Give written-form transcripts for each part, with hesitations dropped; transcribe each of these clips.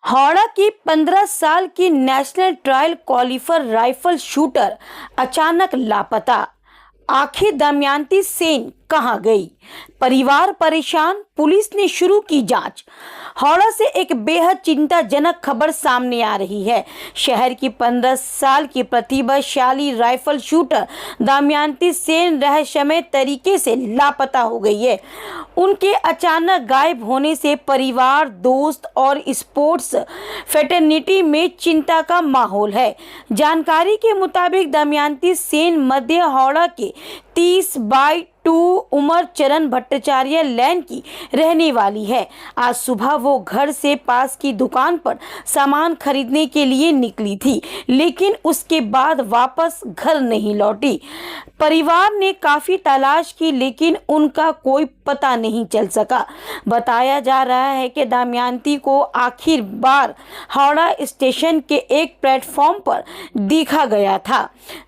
हावड़ा की 15 साल की national trial qualifier rifle shooter अचानक लापता। आखिर दमयंती सेन कहां गई? परिवार परेशान, पुलिस ने शुरू की जांच। हावड़ा से एक बेहद चिंताजनक खबर सामने आ रही है। शहर की 15 साल की प्रतिभाशाली राइफल शूटर दमयंती सेन रहस्यमय तरीके से लापता हो गई है। उनके अचानक गायब होने से परिवार, दोस्त और स्पोर्ट्स फ्रेटर्निटी में चिंता का माहौल है। जानकारी के मुताबिक दमयंती सेन मध्य हावड़ा के 30/2 उमर चरण भट्टाचार्य लैन की रहने वाली है। आज सुबह वो घर से पास की दुकान पर सामान खरीदने के लिए निकली थी, लेकिन उसके बाद वापस घर नहीं लौटी। परिवार ने काफी तलाश की, लेकिन उनका कोई पता नहीं चल सका। बताया जा रहा है कि दमयंती को आखिर बार हावड़ा स्टेशन के एक प्लेटफॉर्म पर देखा गया था।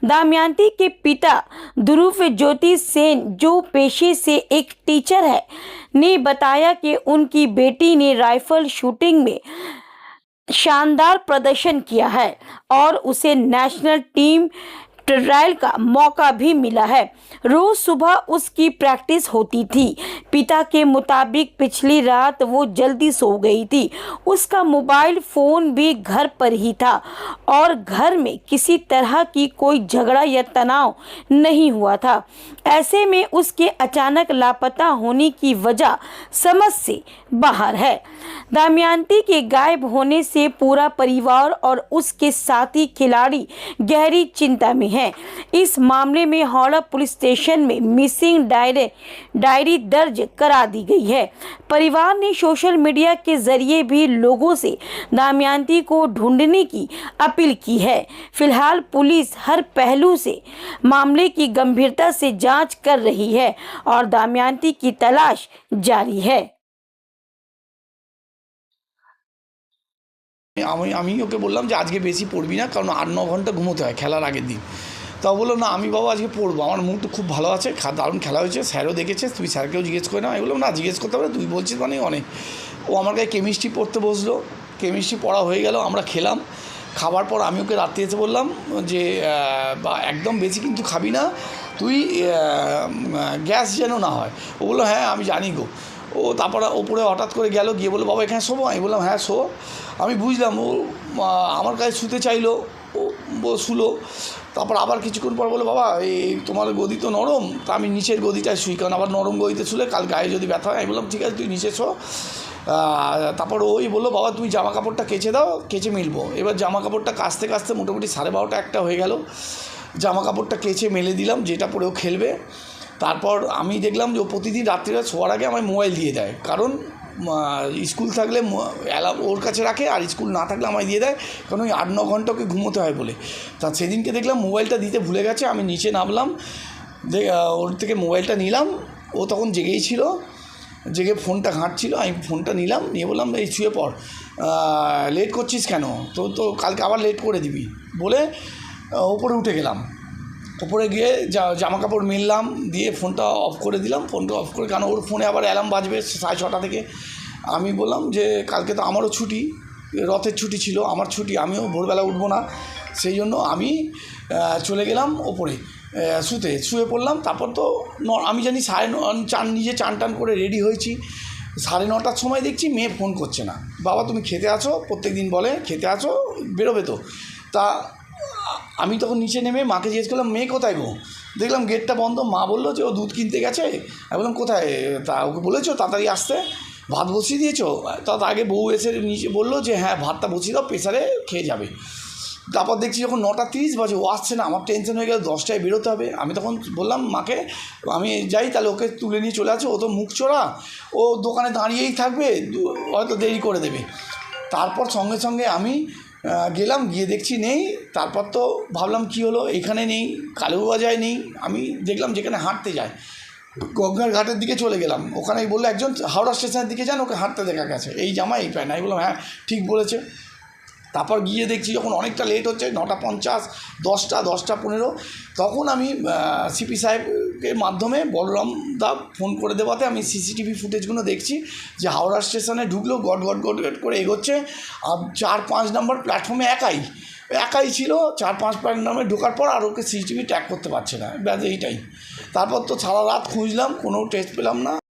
दमयंती के पिता ध्रुव ज्योति सेन, जो पेशे से एक टीचर है, ने बताया कि उनकी बेटी ने राइफल शूटिंग में शानदार प्रदर्शन किया है और उसे नेशनल टीम ट्रायल का मौका भी मिला है। रोज सुबह उसकी प्रैक्टिस होती थी। पिता के मुताबिक पिछली रात वो जल्दी सो गई थी। उसका मोबाइल फोन भी घर पर ही था और घर में किसी तरह की कोई झगड़ा या तनाव नहीं हुआ था। ऐसे में उसके अचानक लापता होने की वजह समझ से बाहर है। दमयंती के गायब होने से पूरा परिवार और उसके साथी खिलाड़ी गहरी चिंता में है। इस मामले में हावड़ा पुलिस स्टेशन में मिसिंग डायरी दर्ज करा दी गई है। परिवार ने सोशल मीडिया के जरिए भी लोगों से दमयंती को ढूंढने की अपील की है। फिलहाल पुलिस हर पहलू से मामले की गंभीरता से जांच कर रही है और दमयंती की तलाश जारी है। আমি ওকে বললাম যে আজকে বেশি পড়বি না, কারণ 8-9 ঘন্টা ঘুমোতে হয় খেলার আগের দিন। তা বললো না আমি বাবা আজকে পড়বো, আমার মুড তো খুব ভালো আছে, দারুণ খেলা হয়েছে, স্যারও দেখেছে, তুই স্যারকেও জিজ্ঞেস করে না। আমি বললাম না জিজ্ঞেস করতে হবে না, তুই বলছিস মানে অনেক। ও আমার কাছে কেমিস্ট্রি পড়তে বসলো, কেমিস্ট্রি পড়া হয়ে গেল, আমরা খেলাম। খাবার পর আমি ওকে রাত্রে এসে বললাম যে বা একদম বেশি কিন্তু খাবি না, তুই গ্যাস যেন না হয়। ও বললো হ্যাঁ আমি জানি গো। ও তারপর ওপরে হঠাৎ করে গেল, গিয়ে বললো বাবা এখানে শোবো। আমি বললাম হ্যাঁ শো। আমি বুঝলাম ও আমার কাছে শুতে চাইলো, ও শুলো। তারপর আবার কিছুক্ষণ পর বললো বাবা এই তোমার গদি তো নরম, তা আমি নিচের গদিটায় শুই, কারণ আবার নরম গদিতে শুলে কাল গায়ে যদি ব্যথা হয়। আমি বললাম ঠিক আছে তুই নিচে শো। তারপর ওই বললো বাবা তুমি জামা কাপড়টা কেচে দাও, কেচে মিলবো। এবার জামা কাপড়টা কাচতে কাচতে মোটামুটি 12:30 একটা হয়ে গেল। জামা কাপড়টা কেচে মেলে দিলাম, যেটা পরেও খেলবে। তারপর আমি দেখলাম যে ও প্রতিদিন রাত্রিবেলা শোয়ার আগে আমার মোবাইল দিয়ে দেয়, কারণ স্কুল থাকলে অ্যালার্ম ওর কাছে রাখে, আর স্কুল না থাকলে আমায় দিয়ে দেয়, কারণ ওই 8-9 ঘন্টা ওকে ঘুমোতে হয় বলে। তা সেদিনকে দেখলাম মোবাইলটা দিতে ভুলে গেছে। আমি নিচে নামলাম, ওর থেকে মোবাইলটা নিলাম। ও তখন জেগেই ছিল, জেগে ফোনটা ঘাঁটছিল। আমি ফোনটা নিলাম, নিয়ে বললাম এই শুয়ে পড়, লেট করছিস কেন, তো কালকে আবার লেট করে দিবি বলে ওপরে উঠে গেলাম। ওপরে গিয়ে জামা কাপড় মেললাম, দিয়ে ফোনটা অফ করে দিলাম। ফোনটা অফ করে, কারণ ওর ফোনে আবার অ্যালার্ম বাজবে 6:30 থেকে। আমি বললাম যে কালকে তো আমারও ছুটি, রথের ছুটি ছিল, আমার ছুটি, আমিও ভোরবেলা উঠবো না, সেই জন্য আমি চলে গেলাম ওপরে শুয়ে পড়লাম। তারপর তো আমি জানি নিজে চান টান করে রেডি হয়েছি, 9:30 সময় দেখছি মেয়ে ফোন করছে না। বাবা তুমি খেতে আছো, প্রত্যেক দিন বলে খেতে আছো, বেরোবে তো। তা আমি তখন নিচে নেমে মাকে জিজ্ঞেস করলাম মেয়ে কোথায় গো। দেখলাম গেটটা বন্ধ। মা বললো যে ও দুধ কিনতে গেছে। আমি বললাম কোথায়, তা ওকে বলেছো তাড়াতাড়ি আসতে, ভাত বসিয়ে দিয়েছো। তার আগে বউ এসে নিচে বললো যে হ্যাঁ ভাতটা বসিয়ে দাও, প্রেসারে খেয়ে যাবে। তারপর দেখছি যখন 9:30 বাজে ও আসছে না, আমার টেনশন হয়ে গেল, 10টায় বেরোতে হবে। আমি তখন বললাম মাকে আমি যাই, তাহলে ওকে তুলে নিয়ে চলে আসো, ও তো মুখ চোরা, ও দোকানে দাঁড়িয়েই থাকবে, হয়তো দেরি করে দেবে। তারপর সঙ্গে সঙ্গে আমি গেলাম, গিয়ে দেখছি নেই। তারপর তো ভাবলাম কী হলো, এখানে নেই, কালুবাজায় নেই। আমি দেখলাম যেখানে হাঁটতে যায়, গঙ্গার ঘাটের দিকে চলে গেলাম। ওখানে বললো একজন হাওড়া স্টেশনের দিকে যান, ওকে হাঁটতে দেখা গেছে, এই জামা এই প্যান্ট। আমি বললাম হ্যাঁ ঠিক বলেছে। তারপর গিয়ে দেখছি যখন অনেকটা লেট হচ্ছে 9:50, 10:15, তখন আমি সিপি সাহেবের মাধ্যমে বলরাম দা ফোন করে দেওয়াতে আমি সিসিটিভি ফুটেজগুলো দেখছি যে হাওড়া স্টেশনে ঢুকলো, গট গট গট গট করে এগোচ্ছে, আর 4-5 নম্বর প্ল্যাটফর্মে একাই ছিল। 4-5 নম্বরে ঢোকার পর আর ওকে সিসিটিভি ট্র্যাক করতে পারছে না, ব্যাস এইটাই। তারপর তো সারা রাত খুঁজলাম, কোনো টেস্ট পেলাম না।